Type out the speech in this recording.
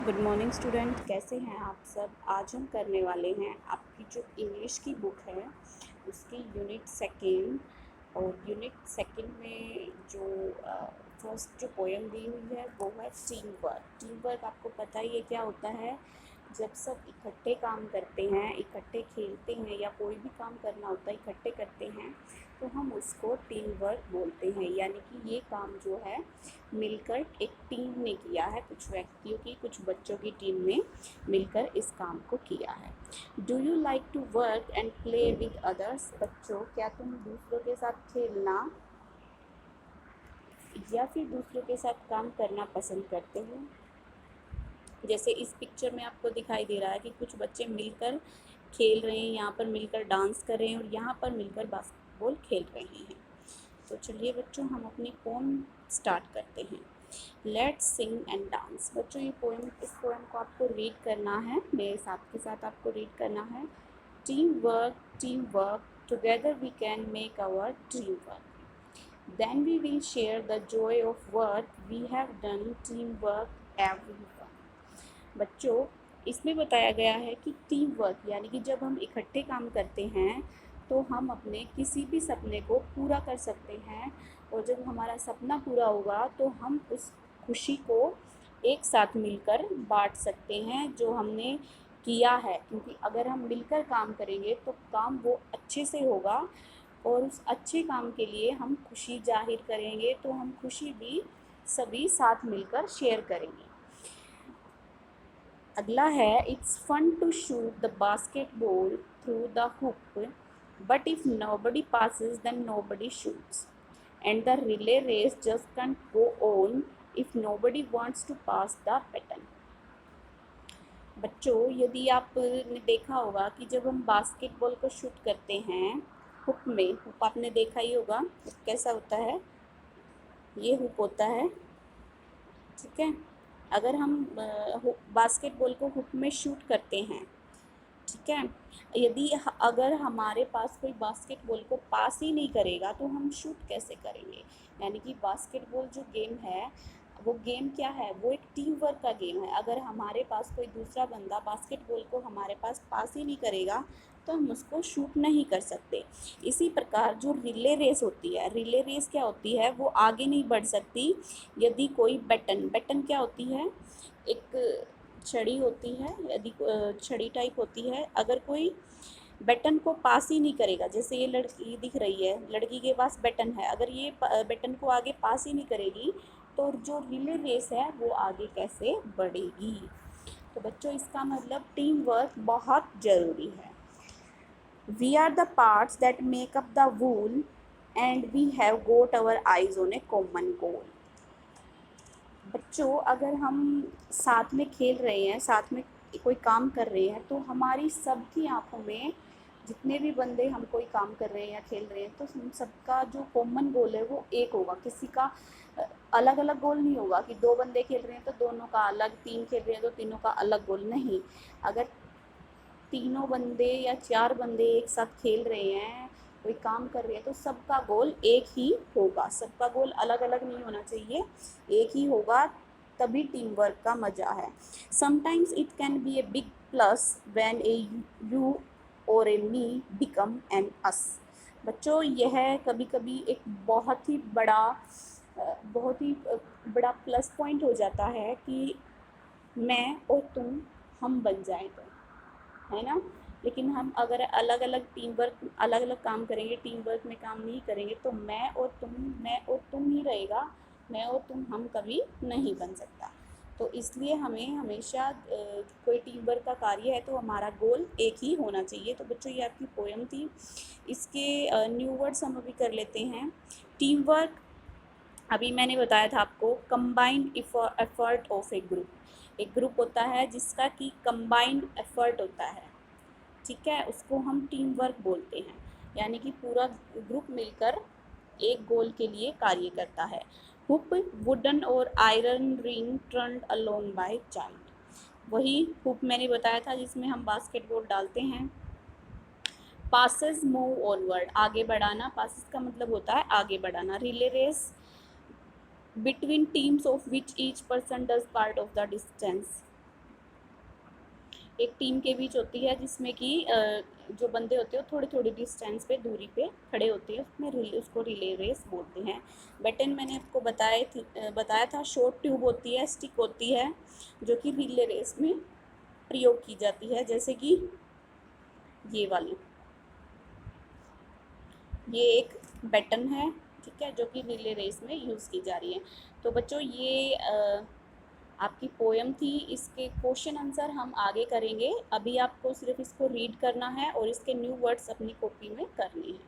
Good morning student, कैसे हैं आप सब। आज हम करने वाले हैं आपकी जो इंग्लिश की बुक है उसकी यूनिट सेकेंड। और यूनिट सेकेंड में जो फर्स्ट जो पोएम दी हुई है वो है टीम वर्क। टीम वर्क आपको पता ही है क्या होता है। जब सब इकट्ठे काम करते हैं, इकट्ठे खेलते हैं या कोई भी काम करना होता है इकट्ठे करते हैं तो हम उसको टीम वर्क बोलते हैं। यानी कि ये काम जो है मिलकर एक टीम ने किया है, कुछ व्यक्तियों की, कुछ बच्चों की टीम ने मिलकर इस काम को किया है। Do you like to work and play with others. बच्चों, क्या तुम दूसरों के साथ खेलना या फिर दूसरों के साथ काम करना पसंद करते हो। जैसे इस पिक्चर में आपको दिखाई दे रहा है कि कुछ बच्चे मिलकर खेल रहे हैं, यहाँ पर मिलकर डांस कर रहे हैं और यहाँ पर मिलकर बास्केटबॉल खेल रहे हैं। तो चलिए बच्चों, हम अपनी पोम स्टार्ट करते हैं। Let's sing and dance. बच्चों, इस पोएम को आपको रीड करना है, मेरे साथ के साथ आपको रीड करना है। Team work, together we can make our dream work. Then we will share the joy of what we have done. Teamwork everyone. बच्चों, इसमें बताया गया है कि टीम वर्क यानी कि जब हम इकट्ठे काम करते हैं तो हम अपने किसी भी सपने को पूरा कर सकते हैं। और जब हमारा सपना पूरा होगा तो हम उस खुशी को एक साथ मिलकर बांट सकते हैं जो हमने किया है। क्योंकि अगर हम मिलकर काम करेंगे तो काम वो अच्छे से होगा और उस अच्छे काम के लिए हम खुशी जाहिर करेंगे तो हम खुशी भी सभी साथ मिलकर शेयर करेंगे। अगला है, it's fun to shoot the basketball through the hoop, but if nobody passes then nobody shoots and the relay race just can't go on if nobody wants to pass the baton. बच्चों, यदि आपने देखा होगा कि जब हम basketball को shoot करते हैं हुप में, हुप आपने देखा ही होगा हुप कैसा होता है, ये हुप होता है, ठीक है। अगर हम बास्केटबॉल को हुप में शूट करते हैं, ठीक है, यदि अगर हमारे पास कोई बास्केटबॉल को पास ही नहीं करेगा तो हम शूट कैसे करेंगे। यानी कि बास्केटबॉल जो गेम है वो गेम क्या है, वो एक टीम वर्क का गेम है। अगर हमारे पास कोई दूसरा बंदा बास्केटबॉल को हमारे पास ही नहीं करेगा तो हम उसको शूट नहीं कर सकते। इसी प्रकार जो रिले रेस होती है, रिले रेस क्या होती है, वो आगे नहीं बढ़ सकती यदि कोई बैटन क्या होती है, एक छड़ी होती है, यदि छड़ी टाइप होती है, अगर कोई बटन को पास ही नहीं करेगा, जैसे ये लड़की दिख रही है, लड़की के पास बटन है, अगर ये बटन को आगे पास ही नहीं करेगी तो जो रिले रेस है वो आगे कैसे बढ़ेगी। तो बच्चों, इसका मतलब टीम वर्क बहुत ज़रूरी है। We are the parts that make up the whole and we have got our eyes on a common goal. बच्चों, अगर हम साथ में खेल रहे हैं, साथ में कोई काम कर रहे हैं तो हमारी सबकी आंखों में, जितने भी बंदे हम कोई काम कर रहे हैं या खेल रहे हैं, तो हम सबका जो कॉमन गोल है वो एक होगा। किसी का अलग अलग गोल नहीं होगा कि दो बंदे खेल रहे हैं तो दोनों का अलग, तीन खेल रहे हैं तो तीनों का अलग गोल नहीं। अगर तीनों बंदे या चार बंदे एक साथ खेल रहे हैं, कोई काम कर रहे हैं, तो सबका गोल एक ही होगा। सबका गोल अलग अलग नहीं होना चाहिए, एक ही होगा, तभी टीम वर्क का मज़ा है। Sometimes it can be a big plus when A you और ए मी बिकम एन अस। बच्चों, यह कभी कभी एक बहुत ही बड़ा प्लस पॉइंट हो जाता है कि मैं और तुम हम बन जाएं तो, है ना। लेकिन हम अगर अलग अलग काम करेंगे, टीम वर्क में काम नहीं करेंगे तो मैं और तुम ही रहेगा, मैं और तुम हम कभी नहीं बन सकता। तो इसलिए हमें हमेशा कोई टीम वर्क का कार्य है तो हमारा गोल एक ही होना चाहिए। तो बच्चों, ये आपकी पोएम थी, इसके न्यू वर्ड्स हम अभी कर लेते हैं। टीम वर्क, अभी मैंने बताया था आपको, combined effort of A group. एक ग्रुप होता है जिसका कि कंबाइंड एफर्ट होता है, ठीक है, उसको हम टीम वर्क बोलते हैं। यानी कि पूरा ग्रुप मिलकर एक गोल के लिए कार्य करता है। हुप, वुडन और iron ring turned along by child. वही हुप मैंने बताया था जिसमें हम बास्केटबॉल डालते हैं। पासेस, मूव ऑनवर्ड, आगे बढ़ाना, पासेस का मतलब होता है आगे बढ़ाना। Relay race, between teams of which each person does part of the distance. एक टीम के बीच होती है, जिसमें कि जो बंदे होते हैं थोड़ी थोड़ी डिस्टेंस पे, दूरी पे खड़े होते हैं, उसमें उसको रिले रेस बोलते हैं। बैटन मैंने आपको बताया था, शॉर्ट ट्यूब होती है, स्टिक होती है, जो कि रिले रेस में प्रयोग की जाती है, जैसे कि ये वाली, ये एक बैटन है, ठीक है, जो कि रिले रेस में यूज़ की जा रही है। तो बच्चों ये आपकी पोएम थी, इसके क्वेश्चन आंसर हम आगे करेंगे, अभी आपको सिर्फ इसको रीड करना है और इसके न्यू वर्ड्स अपनी कॉपी में करने हैं।